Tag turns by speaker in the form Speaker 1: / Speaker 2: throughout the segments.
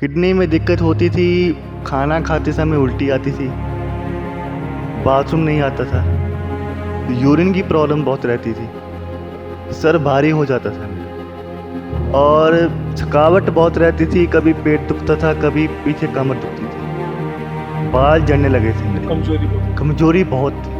Speaker 1: Kidney में दिक्कत होती थी, खाना खाते समय उल्टी आती थी, बाथरूम नहीं आता था, यूरिन की प्रॉब्लम बहुत रहती थी, सर भारी हो जाता था मेरा और थकावट बहुत रहती थी। कभी पेट दुखता था, कभी पीछे कमर दुखती थी, बाल झड़ने लगे थे मेरे, कमजोरी बहुत थी।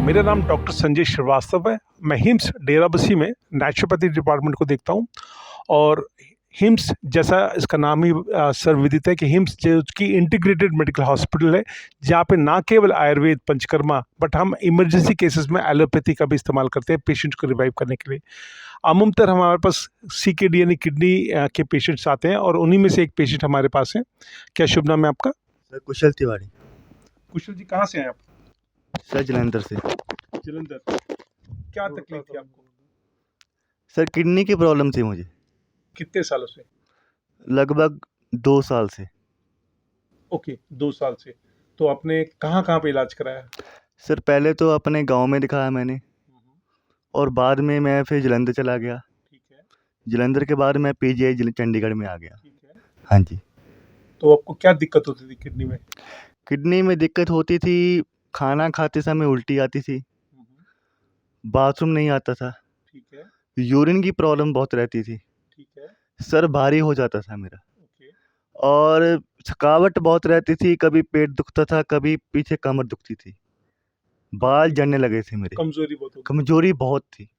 Speaker 2: मेरा नाम डॉक्टर संजय श्रीवास्तव है। मैं हिम्स डेराबस्सी में नेचुरोपैथी डिपार्टमेंट को देखता हूँ। और हिम्स जैसा इसका नाम ही सर्वविदित है कि हिम्स जो की इंटीग्रेटेड मेडिकल हॉस्पिटल है, जहाँ पे ना केवल आयुर्वेद पंचकर्मा बट हम इमरजेंसी केसेस में एलोपैथी का भी इस्तेमाल करते हैं पेशेंट को रिवाइव करने के लिए। अमूमतर हमारे पास CKD यानी किडनी के पेशेंट्स आते हैं और उन्हीं में से एक पेशेंट हमारे पास है। क्या शुभ नाम है आपका?
Speaker 1: सर कुशल तिवारी।
Speaker 2: कुशल जी, कहाँ से हैं आप?
Speaker 1: सर जलंधर से।
Speaker 2: जलंधर। क्या तकलीफ थी आपको?
Speaker 1: सर किडनी की प्रॉब्लम थी मुझे
Speaker 2: कितने सालों से?
Speaker 1: लगभग 2 साल से।
Speaker 2: ओके, 2 साल से। तो आपने कहाँ-कहाँ पे इलाज कराया?
Speaker 1: सर पहले तो अपने गांव में दिखाया मैंने और बाद में मैं फिर जलंधर चला गया।
Speaker 2: ठीक है,
Speaker 1: जलंधर के बाद मैं PGI चंडीगढ़ में आ गया।
Speaker 2: ठीक है।
Speaker 1: हाँ जी।
Speaker 2: तो आपको क्या दिक्कत होती थी किडनी में?
Speaker 1: किडनी में दिक्कत होती थी, खाना खाते समय उल्टी आती थी, बाथरूम नहीं आता था,
Speaker 2: ठीक है,
Speaker 1: यूरिन की प्रॉब्लम बहुत रहती थी,
Speaker 2: ठीक है,
Speaker 1: सर भारी हो जाता था मेरा
Speaker 2: ओके।
Speaker 1: और थकावट बहुत रहती थी। कभी पेट दुखता था, कभी पीछे कमर दुखती थी, बाल झड़ने लगे थे मेरे,
Speaker 2: कमज़ोरी बहुत होगी।
Speaker 1: कमजोरी बहुत थी।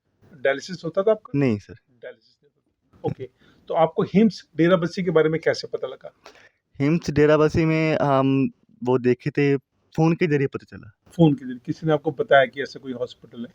Speaker 2: डायलिसिस होता था आपका?
Speaker 1: नहीं सर।
Speaker 2: डायलिसिस नहीं होता। ओके, तो आपको हिम्स डेराबस्सी के बारे में कैसे पता लगा?
Speaker 1: हिम्स डेराबस्सी में हम वो देखे थे, फ़ोन के ज़रिए पता चला।
Speaker 2: फ़ोन के ज़रिए किसी ने आपको बताया कि ऐसा कोई हॉस्पिटल है?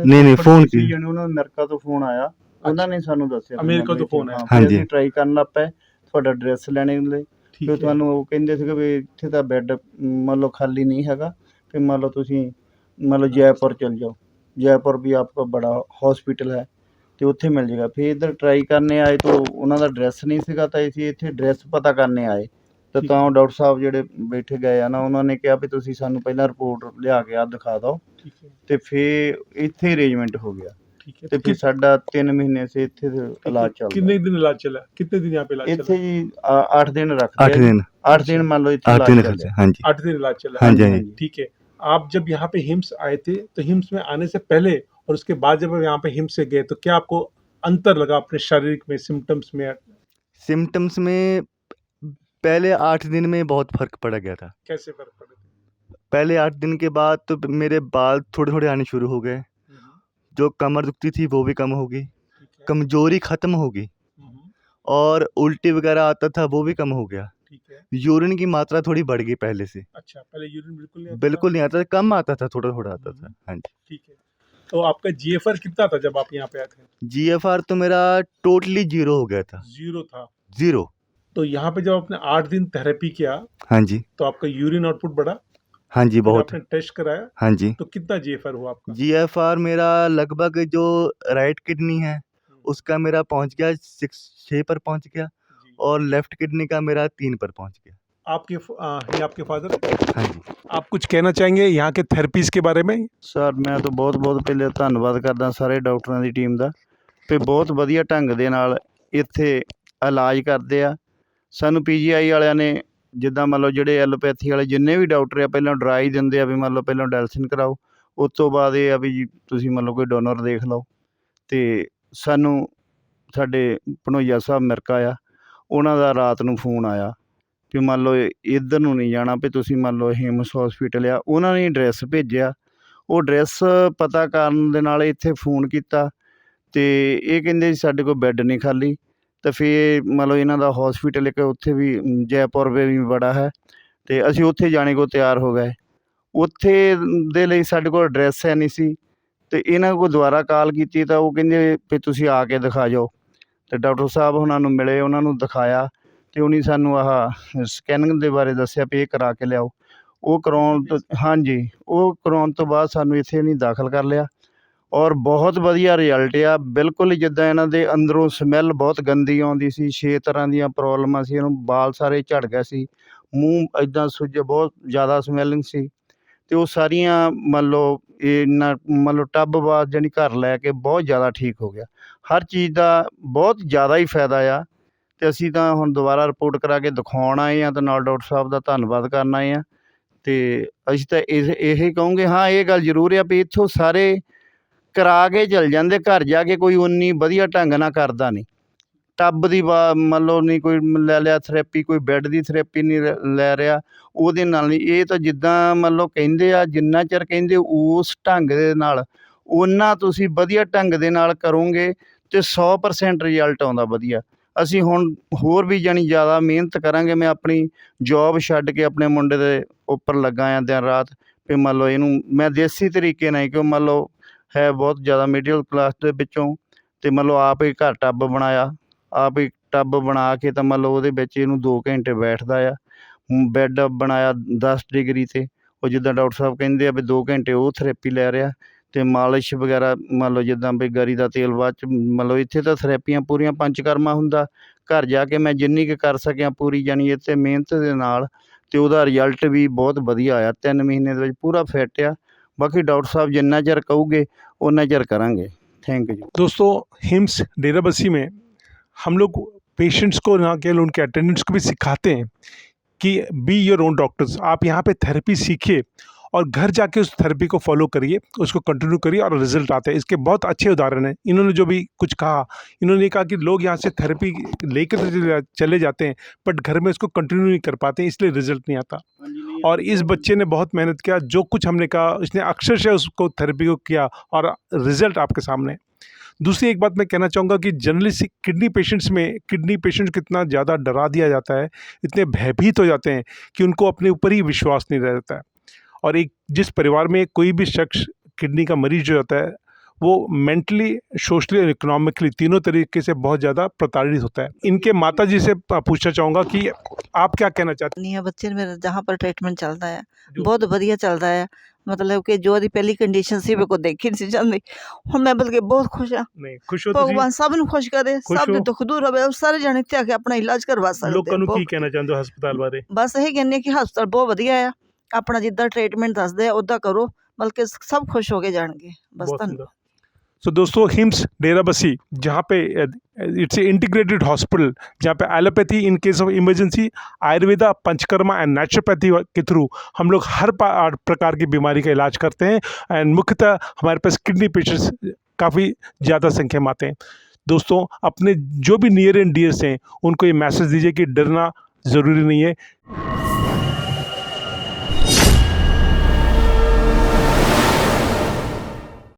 Speaker 1: नहीं फ़ोन की।
Speaker 3: ਉਹਨਾਂ ਅਮਰੀਕਾ ਤੋਂ ਫੋਨ ਆਇਆ, ਉਹਨਾਂ ਨੇ ਸਾਨੂੰ ਦੱਸਿਆ ਵੀ
Speaker 2: ਅਮਰੀਕਾ
Speaker 3: ਮਤਲਬ
Speaker 2: ਤੋਂ ਫੋਨ ਆਇਆ।
Speaker 3: ਹਾਂ,
Speaker 1: ਹਾਂਜੀ।
Speaker 3: ਫਿਰ ਅਸੀਂ ਟਰਾਈ ਕਰਨ ਲੱਗ ਪਏ ਤੁਹਾਡਾ ਐਡਰੈਸ ਲੈਣੇ ਲਈ।
Speaker 2: ठीक
Speaker 3: ਫਿਰ
Speaker 2: है,
Speaker 3: ਤੁਹਾਨੂੰ ਉਹ ਕਹਿੰਦੇ ਸੀਗੇ ਵੀ ਇੱਥੇ ਤਾਂ ਬੈੱਡ ਮੰਨ ਲਓ ਖਾਲੀ ਨਹੀਂ ਹੈਗਾ, ਫਿਰ ਮੰਨ ਲਓ ਤੁਸੀਂ ਮੰਨ ਲਓ ਜੈਪੁਰ ਚਲ ਜਾਓ, ਜੈਪੁਰ ਵੀ ਆਪਕਾ ਬੜਾ ਹੌਸਪੀਟਲ ਹੈ ਅਤੇ ਉੱਥੇ ਮਿਲ ਜਾਏਗਾ। ਫਿਰ ਇੱਧਰ ਟਰਾਈ ਕਰਨੇ ਆਏ ਤਾਂ ਉਹਨਾਂ ਦਾ ਐਡਰੈਸ ਨਹੀਂ ਸੀਗਾ, ਤਾਂ ਅਸੀਂ ਇੱਥੇ ਐਡਰੈਸ ਪਤਾ ਕਰਨੇ ਆਏ ਤਾਂ
Speaker 2: ਠੀਕ
Speaker 3: ਤਾਂ
Speaker 2: ਹੈ।
Speaker 3: ਡਾਕਟਰ ਸਾਹਿਬ ਜਿਹੜੇ ਬੈਠੇ ਗਏ ਆ ਨਾ, ਉਹਨਾਂ ਨੇ ਕਿਹਾ ਵੀ ਤੁਸੀਂ ਸਾਨੂੰ ਪਹਿਲਾਂ ਰਿਪੋਰਟ ਲਿਆ ਕੇ ਆਹ ਦਿਖਾ ਦਿਓ
Speaker 2: ठीक है,
Speaker 3: ਅਤੇ ਫਿਰ ਇੱਥੇ ਅਰੇਂਜਮੈਂਟ ਹੋ ਗਿਆ।
Speaker 2: ठीक है।
Speaker 3: ਤੇ ਫਿਰ ਸਾਡਾ 3 ਮਹੀਨੇ ਸੇ ਇੱਥੇ ਇਲਾਜ ਚੱਲਦਾ।
Speaker 2: कितने दिन इलाज चला? कितने दिन यहाँ पे इलाज
Speaker 3: ਇੱਥੇ
Speaker 2: चला?
Speaker 3: ਜੀ 8 ਦਿਨ ਰੱਖਦੇ
Speaker 1: 8
Speaker 3: ਆ ਜੀ।
Speaker 1: दिन।
Speaker 3: 8 ਦਿਨ ਮੰਨ ਲਓ ਇੱਥੇ
Speaker 1: 8
Speaker 3: ਇਲਾਜ
Speaker 1: दिन
Speaker 3: ਚੱਲਿਆ।
Speaker 1: खर्चे। हाँ जी।
Speaker 2: 8 दिन इलाज चला।
Speaker 1: हाँ जी,
Speaker 3: हाँ
Speaker 1: हाँ
Speaker 3: जी।
Speaker 1: जी।
Speaker 2: ठीक है। आप जब यहाँ पे हिम्स आए थे, तो हिम्स में आने से पहले और उसके बाद जब आप यहाँ पे हिम्स से गए, तो क्या आपको अंतर लगा अपने शारीरिक में, सिम्पटम्स में?
Speaker 1: सिम्पटम्स में पहले 8 दिन में बहुत फ़र्क पड़ गया था।
Speaker 2: कैसे फ़र्क पड़े थे?
Speaker 1: पहले 8 दिन के बाद तो मेरे बाल थोड़े-थोड़े आने शुरू हो गए, जो कमर दुखती थी वो भी कम हो गई,
Speaker 2: ठीक है।
Speaker 1: कमज़ोरी ख़त्म हो गई और उल्टी वग़ैरह आता था वो भी कम हो गया।
Speaker 2: ठीक है।
Speaker 1: यूरिन की मात्रा थोड़ी बढ़ गई पहले से।
Speaker 2: अच्छा, पहले यूरिन बिल्कुल नहीं आता था?
Speaker 1: बिल्कुल नहीं आता था, कम आता था, थोड़ा-थोड़ा आता था। हाँ जी।
Speaker 2: ठीक है। तो आपका GFR कितना था जब आप यहाँ पे आए थे?
Speaker 1: GFR तो मेरा टोटली 0 हो गया था।
Speaker 2: 0 था।
Speaker 1: 0।
Speaker 2: तो यहाँ पे जब आपने 8 दिन थेरेपी किया,
Speaker 1: हाँ जी।
Speaker 2: तो आपका यूरिन आउटपुट बढ़ा?
Speaker 1: हाँ जी,
Speaker 2: फिर
Speaker 1: बहुत।
Speaker 2: आपने टेस्ट कराया,
Speaker 1: हाँ जी।
Speaker 2: तो कितना GFR हुआ आपका?
Speaker 1: GFR मेरा लगभग जो राइट किडनी है, उसका मेरा पहुँच गया 6 पर पहुँच गया
Speaker 2: जी।
Speaker 1: और लेफ्ट किडनी का मेरा 3 पर पहुँच गया।
Speaker 2: ये आपके फादर है?
Speaker 1: हाँ जी।
Speaker 2: आप कुछ कहना चाहेंगे यहाँ के थेरेपीज़ के बारे में?
Speaker 3: ਸਰ ਮੈਂ ਤਾਂ ਬਹੁਤ ਪਹਿਲੇ ਧੰਨਵਾਦ ਕਰਦਾ ਸਾਰੇ ਡਾਕਟਰਾਂ ਦੀ ਟੀਮ ਦਾ ਤੇ ਬਹੁਤ ਵਧੀਆ ਢੰਗ ਦੇ ਨਾਲ ਇੱਥੇ ਇਲਾਜ ਕਰਦੇ ਆ। ਸਾਨੂੰ PGI ਵਾਲਿਆਂ ਨੇ ਜਿੱਦਾਂ ਮੰਨ ਲਓ ਜਿਹੜੇ ਐਲੋਪੈਥੀ ਵਾਲੇ ਜਿੰਨੇ ਵੀ ਡਾਕਟਰ ਆ ਪਹਿਲਾਂ ਡਰਾ ਹੀ ਦਿੰਦੇ ਆ ਵੀ ਮੰਨ ਲਓ ਪਹਿਲਾਂ ਡਾਇਲਸਿਸ ਕਰਾਓ, ਉਸ ਤੋਂ ਬਾਅਦ ਇਹ ਆ ਵੀ ਜੀ ਤੁਸੀਂ ਮੰਨ ਲਓ ਕੋਈ ਡੋਨਰ ਦੇਖ ਲਓ। ਅਤੇ ਸਾਨੂੰ ਸਾਡੇ ਭਣੋਈਆ ਸਾਹਿਬ ਮਿਰਕਾ ਆ, ਉਹਨਾਂ ਦਾ ਰਾਤ ਨੂੰ ਫੋਨ ਆਇਆ ਵੀ ਮੰਨ ਲਓ ਇੱਧਰ ਨੂੰ ਨਹੀਂ ਜਾਣਾ ਵੀ ਤੁਸੀਂ ਮੰਨ ਲਓ ਹਿੰਮਸ ਹੌਸਪੀਟਲ ਆ, ਉਹਨਾਂ ਨੇ ਐਡਰੈਸ ਭੇਜਿਆ। ਉਹ ਐਡਰੈਸ ਪਤਾ ਕਰਨ ਦੇ ਨਾਲ ਇੱਥੇ ਫੋਨ ਕੀਤਾ ਅਤੇ ਇਹ ਕਹਿੰਦੇ ਜੀ ਸਾਡੇ ਕੋਲ ਬੈੱਡ ਨਹੀਂ ਖਾਲੀ। ਤਾਂ ਫਿਰ ਮੰਨ ਲਓ ਇਹਨਾਂ ਦਾ ਹੌਸਪੀਟਲ ਇੱਕ ਉੱਥੇ ਵੀ ਜੈਪੁਰ ਵੀ ਬੜਾ ਹੈ ਅਤੇ ਅਸੀਂ ਉੱਥੇ ਜਾਣੇ ਕੋ ਤਿਆਰ ਹੋ ਗਏ। ਉੱਥੇ ਦੇ ਲਈ ਸਾਡੇ ਕੋਲ ਐਡਰੈਸ ਹੈ ਨਹੀਂ ਸੀ ਅਤੇ ਇਹਨਾਂ ਕੋਲ ਦੁਬਾਰਾ ਕਾਲ ਕੀਤੀ ਤਾਂ ਉਹ ਕਹਿੰਦੇ ਵੀ ਤੁਸੀਂ ਆ ਕੇ ਦਿਖਾ ਜਾਓ। ਅਤੇ ਡਾਕਟਰ ਸਾਹਿਬ ਉਹਨਾਂ ਨੂੰ ਮਿਲੇ, ਉਹਨਾਂ ਨੂੰ ਦਿਖਾਇਆ ਅਤੇ ਉਹਨੇ ਸਾਨੂੰ ਆਹ ਸਕੈਨਿੰਗ ਦੇ ਬਾਰੇ ਦੱਸਿਆ ਵੀ ਇਹ ਕਰਾ ਕੇ ਲਿਆਓ। ਉਹ ਕਰਾਉਣ ਤੋਂ ਹਾਂਜੀ, ਉਹ ਕਰਾਉਣ ਤੋਂ ਬਾਅਦ ਸਾਨੂੰ ਇੱਥੇ ਨਹੀਂ ਦਾਖਲ ਕਰ ਲਿਆ ਔਰ ਬਹੁਤ ਵਧੀਆ ਰਿਜ਼ਲਟ ਆ। ਬਿਲਕੁਲ ਹੀ ਜਿੱਦਾਂ ਇਹਨਾਂ ਦੇ ਅੰਦਰੋਂ ਸਮੈਲ ਬਹੁਤ ਗੰਦੀ ਆਉਂਦੀ ਸੀ, 6 ਤਰ੍ਹਾਂ ਦੀਆਂ ਪ੍ਰੋਬਲਮਾਂ ਸੀ, ਇਹਨੂੰ ਵਾਲ ਸਾਰੇ ਝੜ ਗਏ ਸੀ, ਮੂੰਹ ਇੱਦਾਂ ਸੁੱਜ, ਬਹੁਤ ਜ਼ਿਆਦਾ ਸਮੈਲਿੰਗ ਸੀ, ਅਤੇ ਉਹ ਸਾਰੀਆਂ ਮੰਨ ਲਓ ਇਹਨਾਂ ਮੰਨ ਲਓ ਟੱਬ ਬਾਅਦ ਜਾਣੀ ਘਰ ਲੈ ਕੇ ਬਹੁਤ ਜ਼ਿਆਦਾ ਠੀਕ ਹੋ ਗਿਆ। ਹਰ ਚੀਜ਼ ਦਾ ਬਹੁਤ ਜ਼ਿਆਦਾ ਹੀ ਫਾਇਦਾ ਆ, ਅਤੇ ਅਸੀਂ ਤਾਂ ਹੁਣ ਦੁਬਾਰਾ ਰਿਪੋਰਟ ਕਰਾ ਕੇ ਦਿਖਾਉਣ ਆਏ ਹਾਂ, ਅਤੇ ਨਾਲ ਡਾਕਟਰ ਸਾਹਿਬ ਦਾ ਧੰਨਵਾਦ ਕਰਨ ਆਏ ਹਾਂ। ਅਤੇ ਅਸੀਂ ਤਾਂ ਇਹ ਕਹੂੰਗੇ, ਹਾਂ ਇਹ ਗੱਲ ਜ਼ਰੂਰ ਆ ਵੀ ਇੱਥੋਂ ਸਾਰੇ ਕਰਾ ਕੇ ਚਲ ਜਾਂਦੇ, ਘਰ ਜਾ ਕੇ ਕੋਈ ਉਨੀ ਵਧੀਆ ਢੰਗ ਨਾਲ ਕਰਦਾ ਨਹੀਂ। ਟੱਬ ਦੀ ਮੰਨ ਲਓ ਨਹੀਂ ਕੋਈ ਲੈ ਲਿਆ ਥਰੈਪੀ, ਕੋਈ ਬੈੱਡ ਦੀ ਥਰੈਪੀ ਨਹੀਂ ਲੈ ਰਿਹਾ, ਉਹਦੇ ਨਾਲ ਨਹੀਂ। ਇਹ ਤਾਂ ਜਿੱਦਾਂ ਮੰਨ ਲਓ ਕਹਿੰਦੇ ਆ, ਜਿੰਨਾ ਚਿਰ ਕਹਿੰਦੇ ਉਸ ਢੰਗ ਦੇ ਨਾਲ ਓਨਾ ਤੁਸੀਂ ਵਧੀਆ ਢੰਗ ਦੇ ਨਾਲ ਕਰੋਗੇ ਅਤੇ 100% ਰਿਜ਼ਲਟ ਆਉਂਦਾ ਵਧੀਆ। ਅਸੀਂ ਹੁਣ ਹੋਰ ਵੀ ਜਾਣੀ ਜ਼ਿਆਦਾ ਮਿਹਨਤ ਕਰਾਂਗੇ। ਮੈਂ ਆਪਣੀ ਜੋਬ ਛੱਡ ਕੇ ਆਪਣੇ ਮੁੰਡੇ ਦੇ ਉੱਪਰ ਲੱਗਾ ਹਾਂ ਦਿਨ ਰਾਤ, ਵੀ ਮੰਨ ਲਓ ਇਹਨੂੰ ਮੈਂ ਦੇਸੀ ਤਰੀਕੇ ਨਾਲ, ਕਿਉਂ ਮੰਨ ਲਓ ਹੈ ਬਹੁਤ ਜ਼ਿਆਦਾ ਮਿਡਲ ਕਲਾਸ ਦੇ ਵਿੱਚੋਂ, ਅਤੇ ਮੰਨ ਲਓ ਆਪ ਹੀ ਘਰ ਟੱਬ ਬਣਾਇਆ, ਆਪ ਹੀ ਟੱਬ ਬਣਾ ਕੇ ਤਾਂ ਮੰਨ ਲਓ ਉਹਦੇ ਵਿੱਚ ਇਹਨੂੰ 2 ਘੰਟੇ ਬੈਠਦਾ ਆ। ਬੈੱਡ ਬਣਾਇਆ 10 ਡਿਗਰੀ 'ਤੇ, ਉਹ ਜਿੱਦਾਂ ਡਾਕਟਰ ਸਾਹਿਬ ਕਹਿੰਦੇ ਆ ਵੀ 2 ਘੰਟੇ ਉਹ ਥਰੈਪੀ ਲੈ ਰਿਹਾ, ਅਤੇ ਮਾਲਿਸ਼ ਵਗੈਰਾ ਮੰਨ ਲਓ ਜਿੱਦਾਂ ਵੀ ਗਰੀ ਦਾ ਤੇਲ ਬਾਅਦ 'ਚ ਮੰਨ ਲਓ ਇੱਥੇ ਤਾਂ ਥਰੈਪੀਆਂ ਪੂਰੀਆਂ ਪੰਚਕਰਮਾ ਹੁੰਦਾ। ਘਰ ਜਾ ਕੇ ਮੈਂ ਜਿੰਨੀ ਕੁ ਕਰ ਸਕਿਆ ਪੂਰੀ ਜਾਣੀ ਇੱਥੇ ਮਿਹਨਤ ਦੇ ਨਾਲ, ਅਤੇ ਉਹਦਾ ਰਿਜ਼ਲਟ ਵੀ ਬਹੁਤ ਵਧੀਆ ਆਇਆ। 3 ਮਹੀਨੇ ਦੇ ਵਿੱਚ ਪੂਰਾ ਫਿੱਟ ਆ। ਬਾਕੀ ਡਾਕਟਰ ਸਾਹਿਬ ਜਿੰਨਾ ਚਿਰ ਕਹੂਗੇ उन्ना चर करेंगे। Thank you.
Speaker 2: दोस्तों, हिम्स डेराबस्सी में हम लोग पेशेंट्स को ना केवल उनके अटेंडेंट्स को भी सिखाते हैं कि बी योर ओन डॉक्टर्स। आप यहाँ पे थेरेपी सीखिए और घर जाके उस थेरेपी को फॉलो करिए, उसको कंटिन्यू करिए और रिजल्ट आते हैं। इसके बहुत अच्छे उदाहरण हैं। इन्होंने जो भी कुछ कहा, इन्होंने कहा कि लोग यहाँ से थेरेपी लेकर चले जाते हैं बट घर में उसको कंटिन्यू नहीं कर पाते, इसलिए रिजल्ट नहीं आता। और इस बच्चे ने बहुत मेहनत किया, जो कुछ हमने कहा उसने अक्षरशः उसको थेरेपी को किया और रिजल्ट आपके सामने है। दूसरी एक बात मैं कहना चाहूँगा कि जनरली किडनी पेशेंट्स को इतना ज़्यादा डरा दिया जाता है, इतने भयभीत हो जाते हैं कि उनको अपने ऊपर ही विश्वास नहीं रहता है। और एक जिस परिवार में कोई भी शख्स किडनी का मरीज हो जाता है, वो मेंटली, सोशली और इकोनॉमिकली तीनों तरीके से बहुत ज़्यादा प्रताड़ित होता है। इनके माता जी से पूछना चाहूँगा कि आप क्या कहना चाहते
Speaker 4: नहीं है बच्चे ने मेरा जहाँ पर ट्रीटमेंट चलता है बहुत ਵਧੀਆ ਚੱਲਦਾ ਹੈ। ਮਤਲਬ ਕਿ ਜੋ ਦੀ ਪਹਿਲੀ ਕੰਡੀਸ਼ਨ ਸੀ ਮੇਰੇ ਕੋ ਦੇਖੀ ਨਹੀਂ ਸੀ ਜਾਂਦੀ, ਹੁਣ ਮੈਂ ਬਲਕਿ ਬਹੁਤ ਖੁਸ਼ ਹਾਂ।
Speaker 2: नहीं खुश हो
Speaker 4: ਭਗਵਾਨ ਸਭ ਨੂੰ ਖੁਸ਼ ਕਰੇ,
Speaker 2: ਖੁਸ਼
Speaker 4: ਸਭ ਦੇ
Speaker 2: ਹੋ?
Speaker 4: ਦੁੱਖ ਦੂਰ ਹੋਵੇ, ਸਾਰੇ ਜਾਣੇ ਇੱਥੇ ਆ ਕੇ ਆਪਣਾ ਇਲਾਜ ਕਰਵਾ ਸਕਦੇ
Speaker 2: ਲੋਕਾਂ ਨੂੰ
Speaker 4: ਆ।
Speaker 2: ਕੀ ਕਹਿਣਾ ਚਾਹੁੰਦੇ ਹੋ ਹਸਪਤਾਲ ਬਾਰੇ?
Speaker 4: ਬਸ ਇਹ ਕਹਿੰਦੇ ਕਿ ਹਸਪਤਾਲ ਬਹੁਤ ਵਧੀਆ ਆ, ਆਪਣਾ ਜਿੱਦਾਂ ਟ੍ਰੀਟਮੈਂਟ ਦੱਸਦੇ ਆ ਉੱਦਾਂ ਕਰੋ, ਬਲਕਿ ਸਭ ਖੁਸ਼ ਹੋ ਕੇ ਜਾਣਗੇ। ਬਸ
Speaker 2: बहुत
Speaker 4: ਧੰਨਵਾਦ।
Speaker 2: सुंदर। सो दोस्तों, हिम्स डेराबस्सी जहाँ पे इट्स ए इंटीग्रेटेड हॉस्पिटल, जहाँ पे allopathy in case of emergency, Ayurveda, panchakarma and naturopathy के थ्रू हम लोग हर प्रकार की बीमारी का इलाज करते हैं। एंड मुख्यतः हमारे पास किडनी पेशेंट्स काफ़ी ज़्यादा संख्या में आते हैं। दोस्तों, अपने जो भी नियर एंड डियर्स हैं उनको ये मैसेज दीजिए कि डरना ज़रूरी नहीं है।